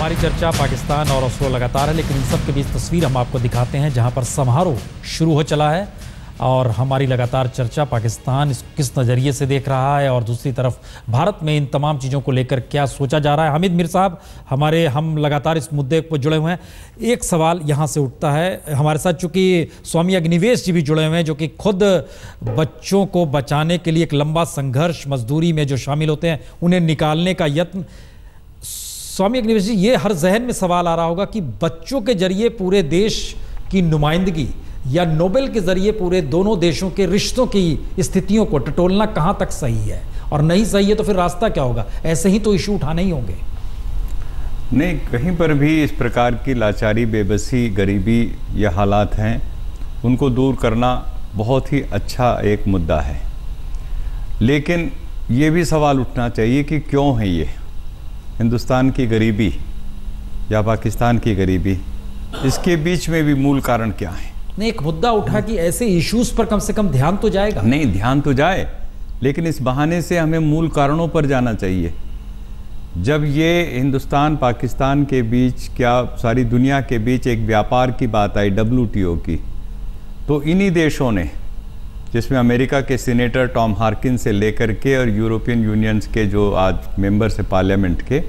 हमारी चर्चा पाकिस्तान और ओस्लो लगातार है, लेकिन इन सब के बीच तस्वीर हम आपको दिखाते हैं जहां पर समारोह शुरू हो चला है और हमारी लगातार चर्चा पाकिस्तान इसको किस नज़रिए से देख रहा है और दूसरी तरफ भारत में इन तमाम चीज़ों को लेकर क्या सोचा जा रहा है। हामिद मीर साहब, हम लगातार इस मुद्दे पर जुड़े हुए हैं। एक सवाल यहाँ से उठता है, हमारे साथ चूँकि स्वामी अग्निवेश जी भी जुड़े हुए हैं जो कि खुद बच्चों को बचाने के लिए एक लंबा संघर्ष मजदूरी में जो शामिल होते हैं उन्हें निकालने का यत्न। स्वामी अग्निवेश जी, ये हर जहन में सवाल आ रहा होगा कि बच्चों के जरिए पूरे देश की नुमाइंदगी या नोबेल के जरिए पूरे दोनों देशों के रिश्तों की स्थितियों को टटोलना कहाँ तक सही है, और नहीं सही है तो फिर रास्ता क्या होगा? ऐसे ही तो इशू उठाने ही होंगे। नहीं, कहीं पर भी इस प्रकार की लाचारी, बेबसी, गरीबी या हालात हैं, उनको दूर करना बहुत ही अच्छा एक मुद्दा है। लेकिन ये भी सवाल उठना चाहिए कि क्यों है ये हिंदुस्तान की गरीबी या पाकिस्तान की गरीबी, इसके बीच में भी मूल कारण क्या है? नहीं, एक मुद्दा उठा कि ऐसे इश्यूज पर कम से कम ध्यान तो जाएगा। नहीं, ध्यान तो जाए, लेकिन इस बहाने से हमें मूल कारणों पर जाना चाहिए। जब ये हिंदुस्तान पाकिस्तान के बीच, क्या सारी दुनिया के बीच एक व्यापार की बात आई WTO की, तो इन्हीं देशों ने, जिसमें अमेरिका के सीनेटर टॉम हार्किन से लेकर के और यूरोपियन यूनियंस के जो आज मेंबर्स हैं पार्लियामेंट के,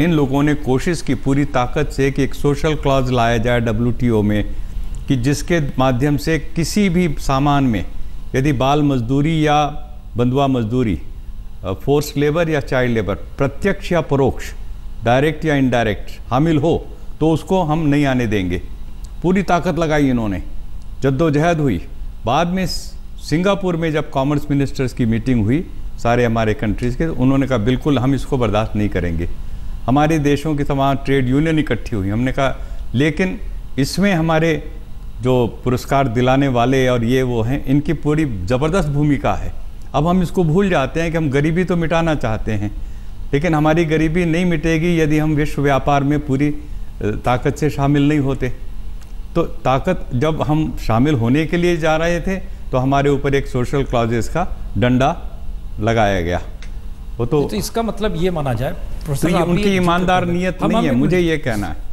इन लोगों ने कोशिश की पूरी ताकत से कि एक सोशल क्लॉज लाया जाए WTO में, कि जिसके माध्यम से किसी भी सामान में यदि बाल मजदूरी या बंधुआ मजदूरी, फोर्स लेबर या चाइल्ड लेबर, प्रत्यक्ष या परोक्ष, डायरेक्ट या इनडायरेक्ट शामिल हो तो उसको हम नहीं आने देंगे। पूरी ताकत लगाई इन्होंने, जद्दोजहद हुई। बाद में सिंगापुर में जब कॉमर्स मिनिस्टर्स की मीटिंग हुई सारे हमारे कंट्रीज़ के, उन्होंने कहा बिल्कुल हम इसको बर्दाश्त नहीं करेंगे। हमारे देशों की तमाम ट्रेड यूनियन इकट्ठी हुई, हमने कहा लेकिन इसमें हमारे जो पुरस्कार दिलाने वाले और ये वो हैं, इनकी पूरी ज़बरदस्त भूमिका है। अब हम इसको भूल जाते हैं कि हम गरीबी तो मिटाना चाहते हैं, लेकिन हमारी गरीबी नहीं मिटेगी यदि हम विश्व व्यापार में पूरी ताकत से शामिल नहीं होते। तो ताकत जब हम शामिल होने के लिए जा रहे थे तो हमारे ऊपर एक सोशल क्लॉजेस का डंडा लगाया गया। वो तो इसका मतलब ये माना जाए तो ये उनकी ईमानदार नीयत नहीं है, मुझे ये कहना है।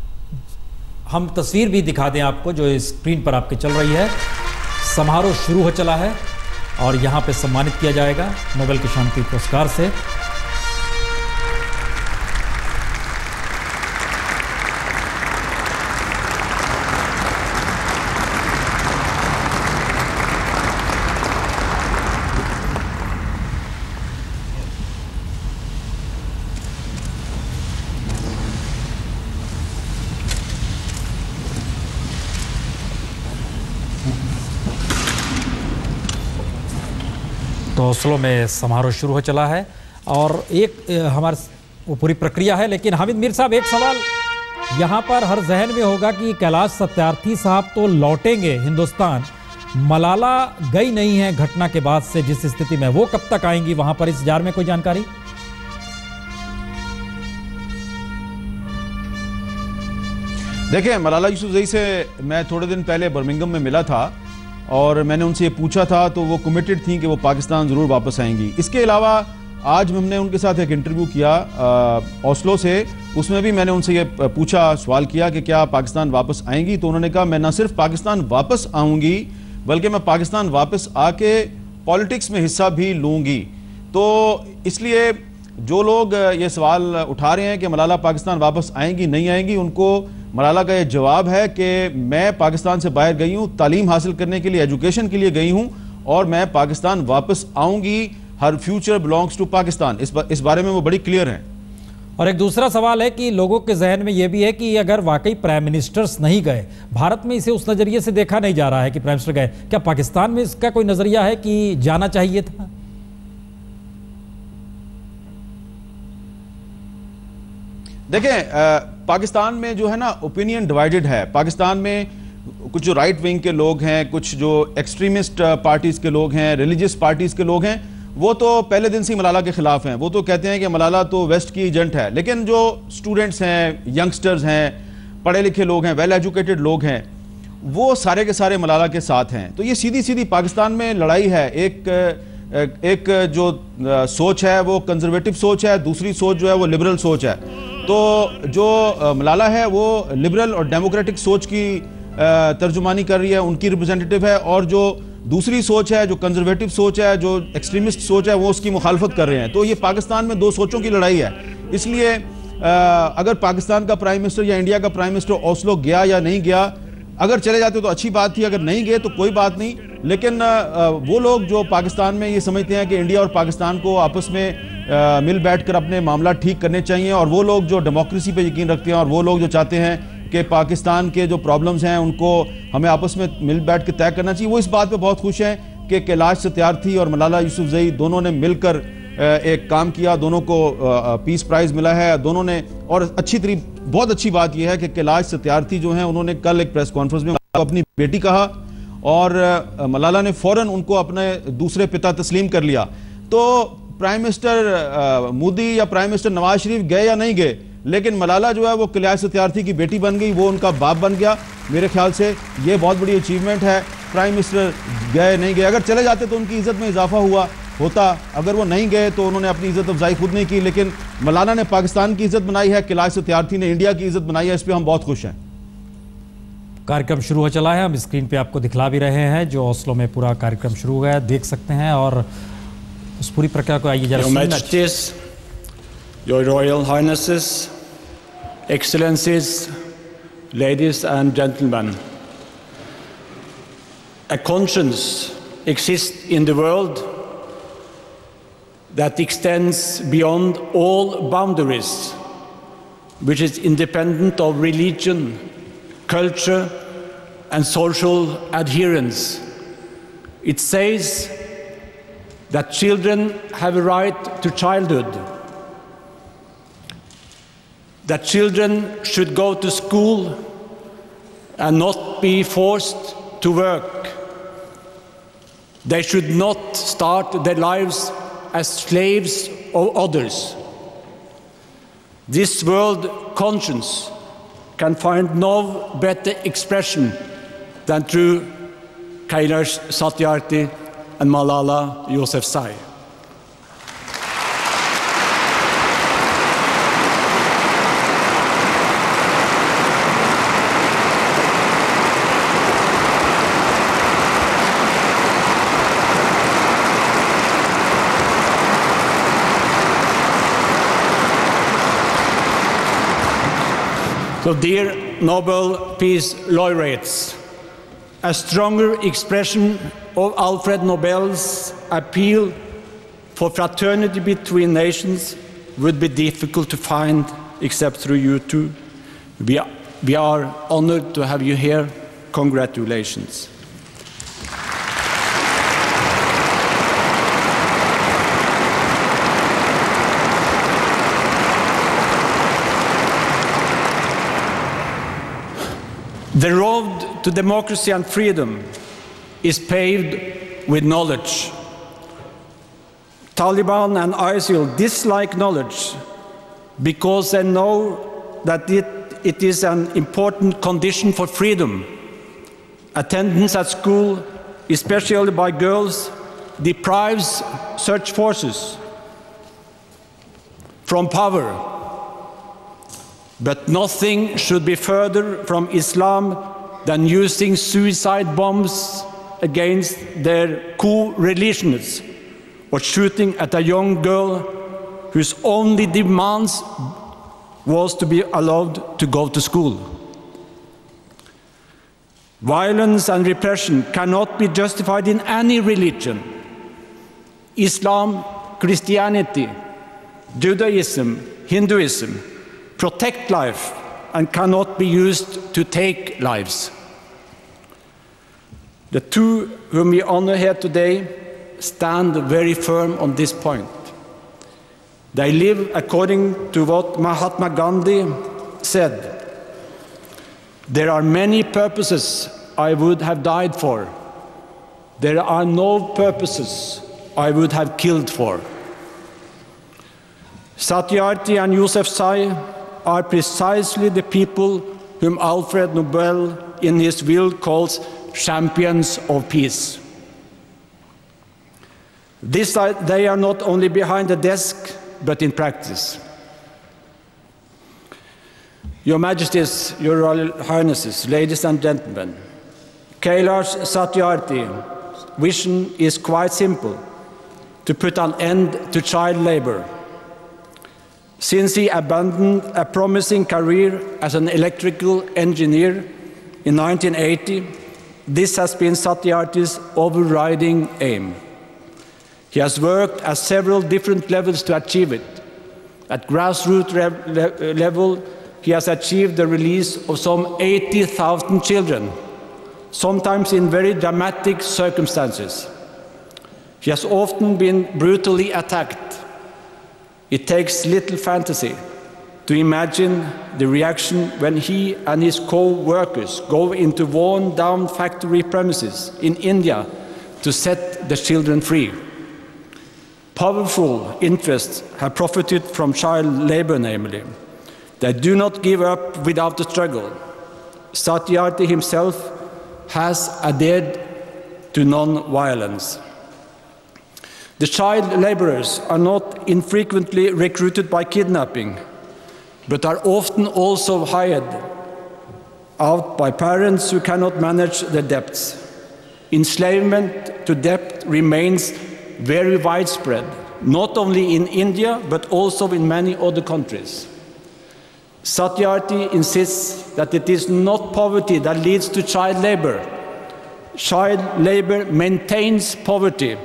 हम तस्वीर भी दिखा दें आपको जो स्क्रीन पर आपके चल रही है। समारोह शुरू हो चला है और यहाँ पे सम्मानित किया जाएगा नोबेल के शांति पुरस्कार से। तो ओस्लो में समारोह शुरू हो चला है और एक हमारे वो पूरी प्रक्रिया है। लेकिन हामिद मीर साहब, एक सवाल यहाँ पर हर जहन में होगा कि कैलाश सत्यार्थी साहब तो लौटेंगे हिंदुस्तान, मलाला गई नहीं है घटना के बाद से जिस स्थिति में, वो कब तक आएंगी वहां पर? इस जार में कोई जानकारी? देखिए, मलाला यूसुफजई से मैं थोड़े दिन पहले बर्मिंघम में मिला था और मैंने उनसे ये पूछा था तो वो कमिटेड थी कि वो पाकिस्तान ज़रूर वापस आएंगी। इसके अलावा आज हमने उनके साथ एक इंटरव्यू किया ओस्लो से, उसमें भी मैंने उनसे ये पूछा, सवाल किया कि क्या पाकिस्तान वापस आएंगी, तो उन्होंने कहा मैं ना सिर्फ पाकिस्तान वापस आऊँगी बल्कि मैं पाकिस्तान वापस आके पॉलिटिक्स में हिस्सा भी लूँगी। तो इसलिए जो लोग ये सवाल उठा रहे हैं कि मलाला पाकिस्तान वापस आएंगी नहीं आएंगी, उनको मलाला का ये जवाब है कि मैं पाकिस्तान से बाहर गई हूँ, तालीम हासिल करने के लिए, एजुकेशन के लिए गई हूँ और मैं पाकिस्तान वापस आऊँगी। Her future belongs to Pakistan. इस बारे में वो बड़ी क्लियर हैं। और एक दूसरा सवाल है कि लोगों के जहन में ये भी है कि अगर वाकई प्राइम मिनिस्टर्स नहीं गए, भारत में इसे उस नज़रिए से देखा नहीं जा रहा है कि प्राइम मिनिस्टर गए, क्या पाकिस्तान में इसका कोई नज़रिया है कि जाना चाहिए था? देखें, पाकिस्तान में जो है ना ओपिनियन डिवाइडेड है। पाकिस्तान में कुछ जो राइट विंग के लोग हैं, कुछ जो एक्सट्रीमिस्ट पार्टीज़ के लोग हैं, रिलीजियस पार्टीज़ के लोग हैं, वो तो पहले दिन से मलाला के खिलाफ हैं। वो तो कहते हैं कि मलाला तो वेस्ट की एजेंट है। लेकिन जो स्टूडेंट्स हैं, यंगस्टर्स हैं, पढ़े लिखे लोग हैं, वेल एजुकेटेड लोग हैं, वो सारे के सारे मलाला के साथ हैं। तो ये सीधी सीधी पाकिस्तान में लड़ाई है। एक एक जो सोच है वो कंजर्वेटिव सोच है, दूसरी सोच जो है वो लिबरल सोच है। तो जो मलाला है वो लिबरल और डेमोक्रेटिक सोच की तर्जुमानी कर रही है, उनकी रिप्रेजेंटेटिव है, और जो दूसरी सोच है, जो कंजर्वेटिव सोच है, जो एक्सट्रीमिस्ट सोच है, वो उसकी मुखालफत कर रहे हैं। तो ये पाकिस्तान में दो सोचों की लड़ाई है। इसलिए अगर पाकिस्तान का प्राइम मिनिस्टर या इंडिया का प्राइम मिनिस्टर ओस्लो गया या नहीं गया, अगर चले जाते तो अच्छी बात थी, अगर नहीं गए तो कोई बात नहीं। लेकिन वो लोग जो पाकिस्तान में ये समझते हैं कि इंडिया और पाकिस्तान को आपस में मिल बैठकर अपने मामला ठीक करने चाहिए, और वो लोग जो डेमोक्रेसी पे यकीन रखते हैं, और वो लोग जो चाहते हैं कि पाकिस्तान के जो प्रॉब्लम्स हैं उनको हमें आपस में मिल बैठ के तय करना चाहिए, वो इस बात पे बहुत खुश हैं कि कैलाश सत्यार्थी और मलाला यूसुफजई दोनों ने मिलकर एक काम किया, दोनों को पीस प्राइज़ मिला है दोनों ने। और बहुत अच्छी बात यह है कि कैलाश सत्यार्थी जो हैं उन्होंने कल एक प्रेस कॉन्फ्रेंस में अपनी बेटी कहा, और मलाला ने फौरन उनको अपने दूसरे पिता तस्लीम कर लिया। तो प्राइम मिनिस्टर मोदी या प्राइम मिनिस्टर नवाज शरीफ गए या नहीं गए, लेकिन मलाला जो है वो कैलाश सत्यार्थी की बेटी बन गई, वो उनका बाप बन गया। मेरे ख्याल से ये बहुत बड़ी अचीवमेंट है। प्राइम मिनिस्टर गए नहीं गए, अगर चले जाते तो उनकी इज्जत में इजाफा होता, अगर वो नहीं गए तो उन्होंने अपनी इज्जत अफजाई खुद नहीं की। लेकिन मलाला ने पाकिस्तान की इज्जत बनाई है, कैलाश सत्यार्थी ने इंडिया की इज्जत बनाई है, इस पर हम बहुत खुश हैं। कार्यक्रम शुरू हो चला है, हम स्क्रीन पे आपको दिखला भी रहे हैं जो ओस्लो में पूरा कार्यक्रम शुरू हो गया है, देख सकते हैं। और उस पूरी प्रक्रिया को आइए जरा। Your Majesties, Your Royal Highnesses, Excellencies, ladies and gentlemen, a conscience exists in the world that extends beyond all boundaries, which is independent of religion, culture, and social adherence. It says that children have a right to childhood, that children should go to school and not be forced to work. They should not start their lives as slaves of others. This world conscience can find no better expression than through Kailash Satyarthi and Malala Yousufzai. So, dear Nobel Peace Laureates, a stronger expression of Alfred Nobel's appeal for fraternity between nations would be difficult to find except through you two. We are honored to have you here. Congratulations. The road to democracy and freedom is paved with knowledge. Taliban and ISIL dislike knowledge because they know that it is an important condition for freedom. Attendance at school, especially by girls, deprives such forces from power. But nothing should be further from Islam than using suicide bombs against their co-religionists, or shooting at a young girl whose only demands was to be allowed to go to school. Violence and repression cannot be justified in any religion. Islam, Christianity, Judaism, Hinduism protect life and cannot be used to take lives. The two whom we honor here today stand very firm on this point. They live according to what Mahatma Gandhi said. There are many purposes I would have died for. There are no purposes I would have killed for. Satyarthi and Yousufzai are precisely the people whom Alfred Nobel in his will calls champions of peace. They are not only behind the desk, but in practice. Your Majesties, Your Royal Highnesses, ladies and gentlemen, Kailash Satyarthi's vision is quite simple: to put an end to child labor. Since he abandoned a promising career as an electrical engineer in 1980, this has been Satyarthi's overriding aim. He has worked at several different levels to achieve it. At grassroots level, he has achieved the release of some 80,000 children, sometimes in very dramatic circumstances. He has often been brutally attacked. It takes little fantasy to imagine the reaction when he and his co-workers go into worn-down factory premises in India to set the children free. Powerful interests have profited from child labor, namely. They do not give up without a struggle. Satyarthi himself has adhered to non-violence. The child laborers are not infrequently recruited by kidnapping, but are often also hired out by parents who cannot manage their debts. Enslavement to debt remains very widespread, not only in India, but also in many other countries. Satyarthi insists that it is not poverty that leads to child labor. Child labor maintains poverty,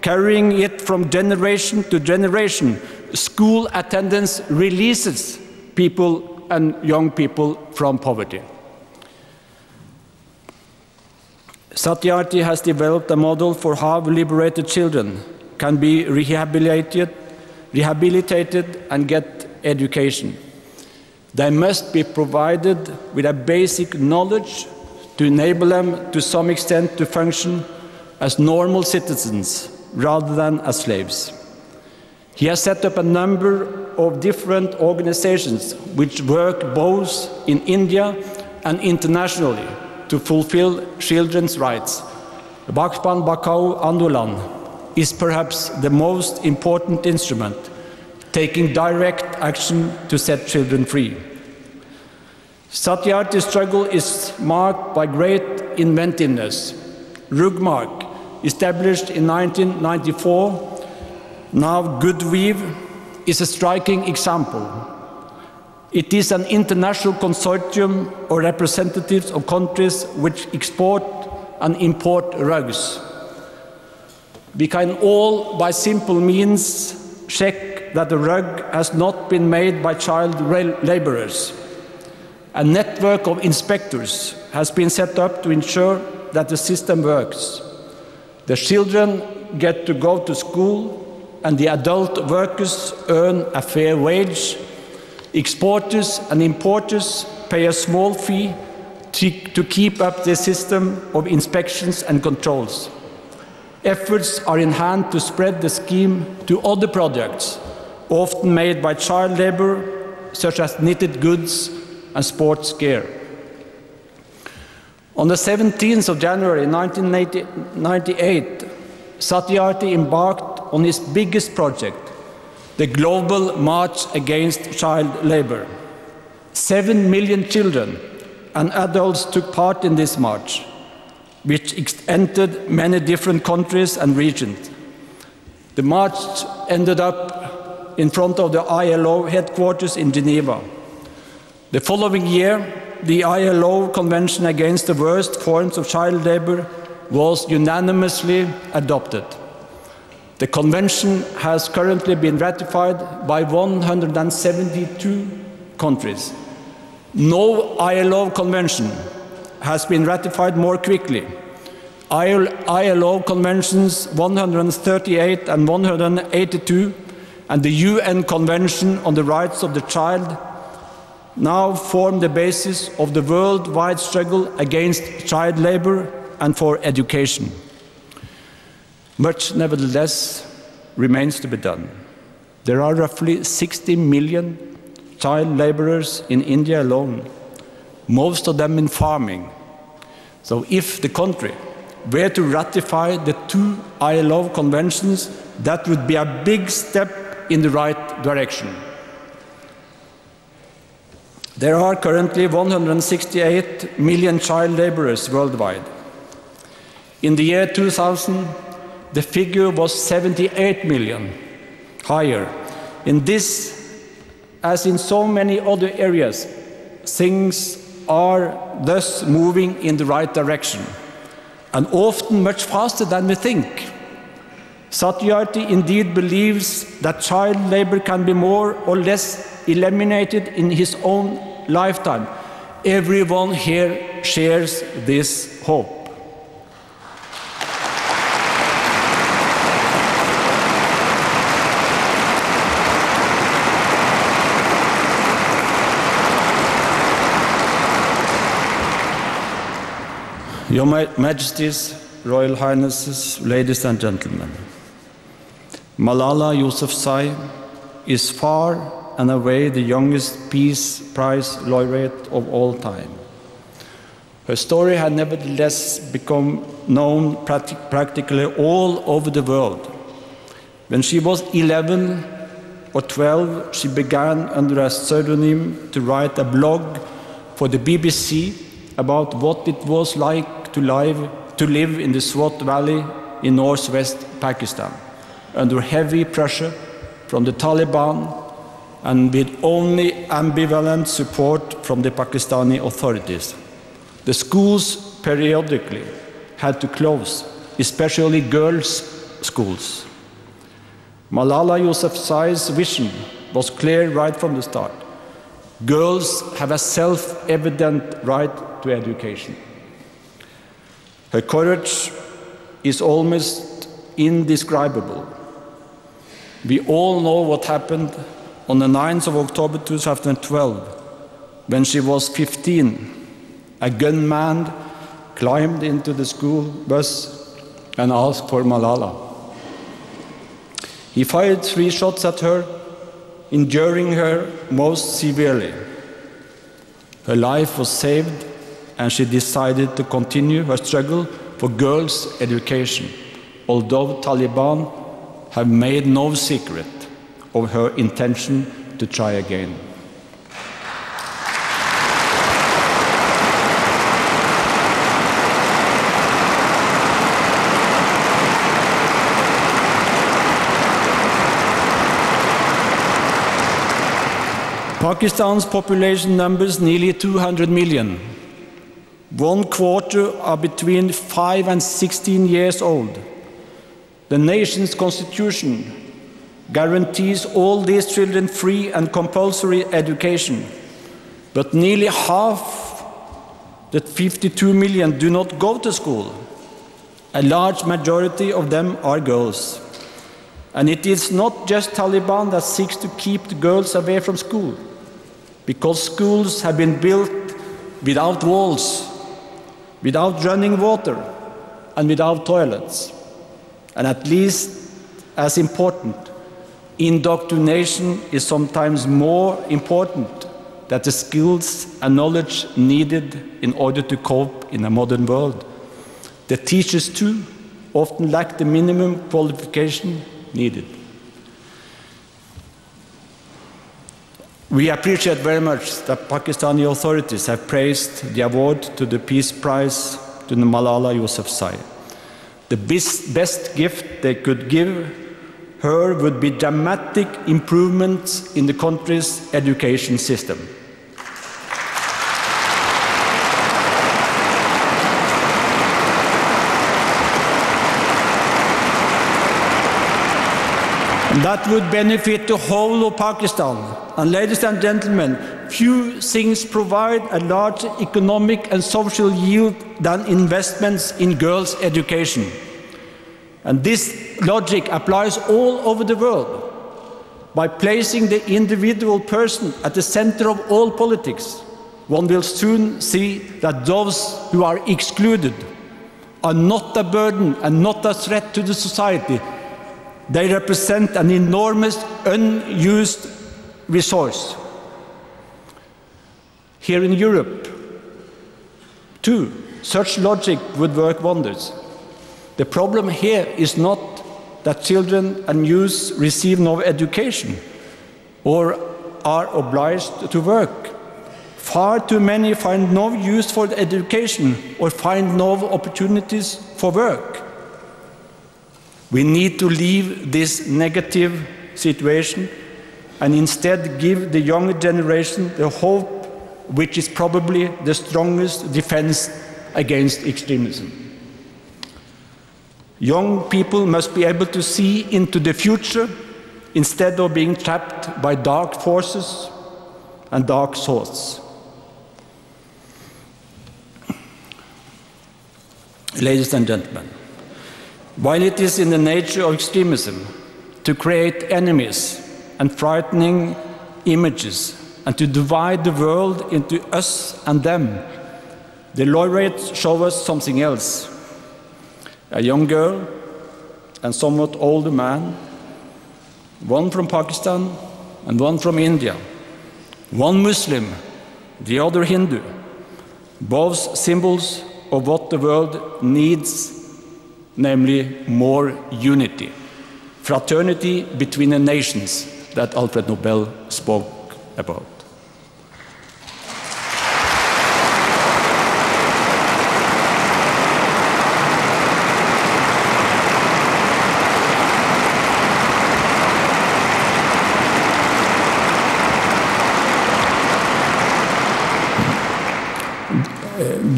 carrying it from generation to generation. School attendance releases people and young people from poverty. Satyarthi has developed a model for how liberated children can be rehabilitated and get education. They must be provided with a basic knowledge to enable them to some extent to function as normal citizens rather than as slaves. He has set up a number of different organizations which work both in India and internationally to fulfill children's rights. Bachpan Bakau Andolan is perhaps the most important instrument, taking direct action to set children free. Satyarthi's struggle is marked by great inventiveness. Rugmark, established in 1994, now Goodweave, is a striking example. It is an international consortium of representatives of countries which export and import rugs. We can all, by simple means, check that the rug has not been made by child laborers. A network of inspectors has been set up to ensure that the system works. The children get to go to school, and the adult workers earn a fair wage. Exporters and importers pay a small fee to keep up the system of inspections and controls. Efforts are in hand to spread the scheme to other products, often made by child labor, such as knitted goods and sports gear. On the 17th of January 1998, Satyarthi embarked on his biggest project, the Global March Against Child Labor. 7 million children and adults took part in this march, which entered many different countries and regions. The march ended up in front of the ILO headquarters in Geneva. The following year, the ILO Convention Against the Worst Forms of Child Labor was unanimously adopted. The convention has currently been ratified by 172 countries. No ILO convention has been ratified more quickly. ILO Conventions 138 and 182 and the UN Convention on the Rights of the Child now form the basis of the worldwide struggle against child labor and for education. Much, nevertheless, remains to be done. There are roughly 60 million child laborers in India alone, most of them in farming. So if the country were to ratify the 2 ILO conventions, that would be a big step in the right direction. There are currently 168 million child laborers worldwide. In the year 2000, the figure was 78 million, higher. In this, as in so many other areas, things are thus moving in the right direction, and often much faster than we think. Satyarthi indeed believes that child labor can be more or less eliminated in his own lifetime. Everyone here shares this hope. Your Majesties, Royal Highnesses, ladies and gentlemen, Malala Yousafzai is far and away the youngest Peace Prize laureate of all time. Her story had nevertheless become known practically all over the world. When she was 11 or 12, she began under a pseudonym to write a blog for the BBC about what it was like to live in the Swat Valley in northwest Pakistan, under heavy pressure from the Taliban and with only ambivalent support from the Pakistani authorities. The schools periodically had to close, especially girls' schools. Malala Yousafzai's vision was clear right from the start. Girls have a self-evident right to education. Her courage is almost indescribable. We all know what happened on the 9th of October 2012, when she was 15. A gunman climbed into the school bus and asked for Malala. He fired 3 shots at her, injuring her most severely. Her life was saved, and she decided to continue her struggle for girls' education, although Taliban have made no secret of her intention to try again. Pakistan's population numbers nearly 200 million. 1/4 are between 5 and 16 years old. The nation's constitution guarantees all these children free and compulsory education, but nearly half, that 52 million, do not go to school. A large majority of them are girls. And it is not just Taliban that seeks to keep the girls away from school, because schools have been built without walls, without running water, and without toilets. And at least as important, indoctrination is sometimes more important than the skills and knowledge needed in order to cope in a modern world. The teachers too often lack the minimum qualification needed. We appreciate very much that Pakistani authorities have praised the award to the Peace Prize to Malala Yousafzai. The best gift they could give her would be dramatic improvements in the country's education system. That would benefit the whole of Pakistan. And ladies and gentlemen, few things provide a larger economic and social yield than investments in girls' education. And this logic applies all over the world. By placing the individual person at the center of all politics, one will soon see that those who are excluded are not a burden and not a threat to the society. They represent an enormous unused resource. Here in Europe, too, such logic would work wonders. The problem here is not that children and youth receive no education or are obliged to work. Far too many find no use for education or find no opportunities for work. We need to leave this negative situation and instead give the younger generation the hope which is probably the strongest defense against extremism. Young people must be able to see into the future instead of being trapped by dark forces and dark thoughts. Ladies and gentlemen, while it is in the nature of extremism to create enemies and frightening images and to divide the world into us and them, the laureates show us something else. A young girl and somewhat older man, one from Pakistan and one from India, one Muslim, the other Hindu, both symbols of what the world needs, namely more unity, fraternity between the nations that Alfred Nobel spoke about.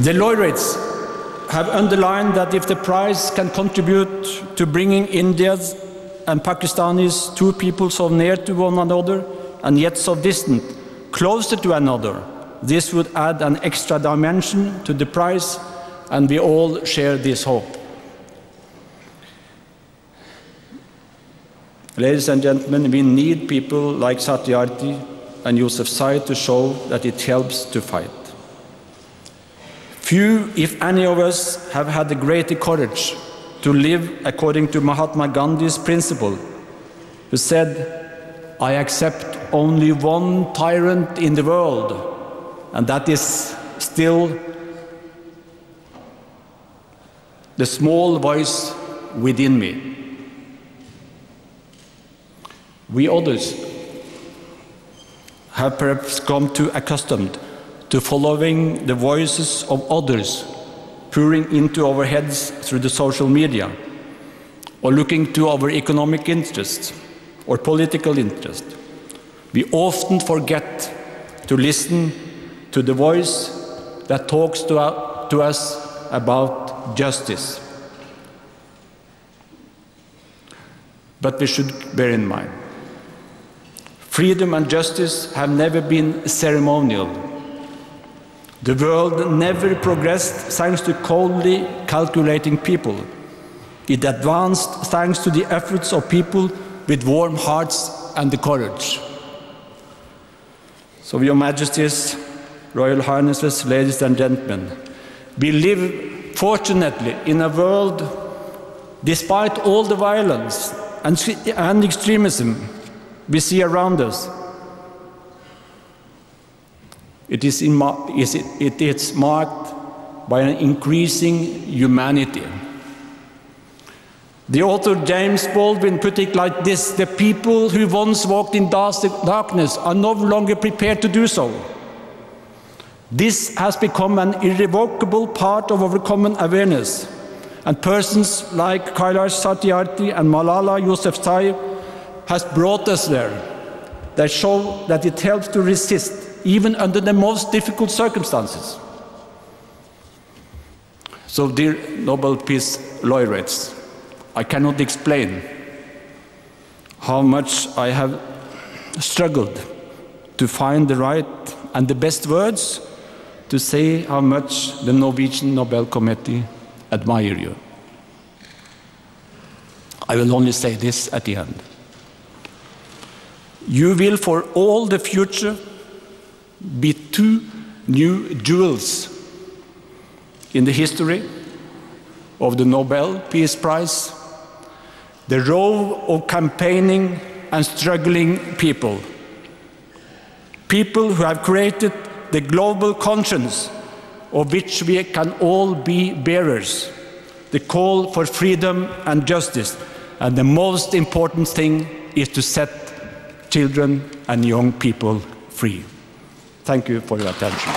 The laureates have underlined that if the prize can contribute to bringing India's and Pakistan's two people so near to one another and yet so distant, closer to another, this would add an extra dimension to the prize, and we all share this hope. Ladies and gentlemen, we need people like Satyarthi and Yousufzai to show that it helps to fight. Few, if any of us, have had the greater courage to live according to Mahatma Gandhi's principle, who said, "I accept only one tyrant in the world, and that is still the small voice within me." We others have perhaps come too accustomed to following the voices of others pouring into our heads through the social media, or looking to our economic interests or political interest. We often forget to listen to the voice that talks to us about justice. But we should bear in mind, freedom and justice have never been ceremonial. The world never progressed thanks to coldly calculating people. It advanced thanks to the efforts of people with warm hearts and the courage. So, Your Majesties, Royal Highnesses, ladies and gentlemen, we live, fortunately, in a world, despite all the violence and extremism we see around us, it is marked by an increasing humanity. The author James Baldwin put it like this: "The people who once walked in darkness are no longer prepared to do so." This has become an irrevocable part of our common awareness, and persons like Kailash, Satyarthi and Malala Yousufzai has brought us there. They show that it helps to resist, even under the most difficult circumstances. So, dear Nobel Peace Laureates, I cannot explain how much I have struggled to find the right and the best words to say how much the Norwegian Nobel Committee admire you. I will only say this at the end. You will, for all the future, be two new jewels in the history of the Nobel Peace Prize: the row of campaigning and struggling people. People who have created the global conscience of which we can all be bearers. the call for freedom and justice, and the most important thing is to set children and young people free. Thank you for your attention.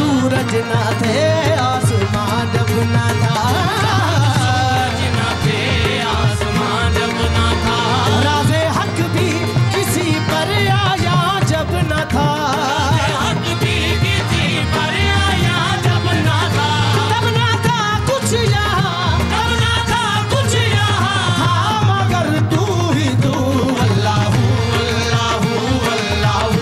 सूरज ना थे आसमान जब ना था, सूरज ना थे आसमान जब ना था, राज़े हक भी किसी पर आया जब ना था, हक भी किसी पर आया जब ना था, तब ना था कुछ यहाँ, तब ना था कुछ यहाँ, हाँ मगर तू ही तू अल्लाहू अल्लाहू अल्लाहू